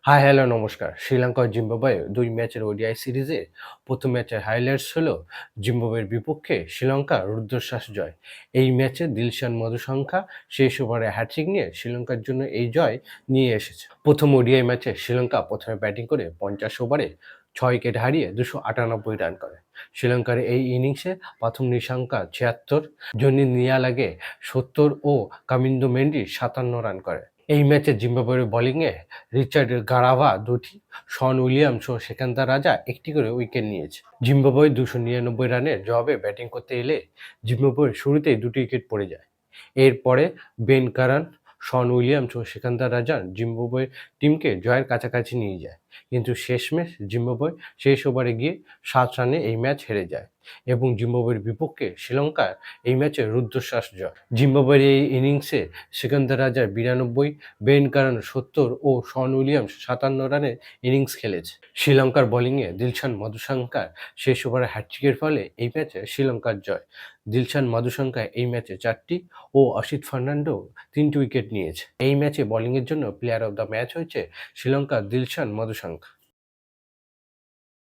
Hi hello নমস্কার। শ্রীলঙ্কা ও Zimbabwe ২ ম্যাচের ODI সিরিজে প্রথম ম্যাচের হাইলাইটস হলো জিম্বাবুয়ের বিপক্ষে শ্রীলঙ্কার রুদ্ধশ্বাস জয়। এই ম্যাচে দিলশান মধুশঙ্কা শেষ ওভারে হ্যাট্রিক নিয়ে শ্রীলঙ্কার জন্য এই জয় নিয়ে এসেছে। প্রথম ওডিআই ম্যাচে শ্রীলঙ্কা প্রথমে ব্যাটিং করে ৫০ ওভারে ৬ উইকেট হারিয়ে ২৯৮ রান করে। শ্রীলঙ্কার এই ইনিংসে প্রথম নিশাঙ্কা ৭৬, জনি নিয়ালাগে ৭০ ও কামিন্দো মেন্ডি ৫৭ রান করে। এই ম্যাচে জিম্বাবুয়ের বোলিংয়ে রিচার্ড গারাভা ২টি, শন উইলিয়ামস ও সেকান্দার রাজা ১টি করে উইকেট নিয়েছে। জিম্বাবুয়ে ২৯৯ রানের জবাবে ব্যাটিং করতে এলে জিম্বাবুয়ের শুরুতেই ২টি উইকেট পড়ে যায়। এরপরে বেন কারান, শন উইলিয়ামস ও সেকান্দার রাজা জিম্বাবুয়ের টিমকে জয়ের কাছাকাছি নিয়ে যায়। কিন্তু শেষমেশ জিম্বাবুয়ে শেষ ওভারে গিয়ে ৭ রানে এই ম্যাচ হেরে যায় এবং জিম্বাবুয়ের বিপক্ষে শ্রীলঙ্কার এই ম্যাচে রুদ্ধশ্বাস জয়। জিম্বাবুয়ের এই ইনিংসে সেকান্দার রাজার ৯২, বেন কারান ৭০ ও শন উইলিয়ামস ৫৭ রানের ইনিংস খেলেছে। শ্রীলঙ্কার বোলিংয়ে দিলশান মধুশঙ্কার শেষ ওভারে হ্যাট্রিকের ফলে এই ম্যাচে শ্রীলঙ্কার জয়। দিলশান মধুশঙ্কা এই ম্যাচে ৪টি ও অসিত ফার্নান্ডো ৩টি উইকেট নিয়েছে। এই ম্যাচে বোলিংয়ের জন্য প্লেয়ার অব দ্য ম্যাচ হয়েছে শ্রীলঙ্কার দিলশান মধুশঙ্কা।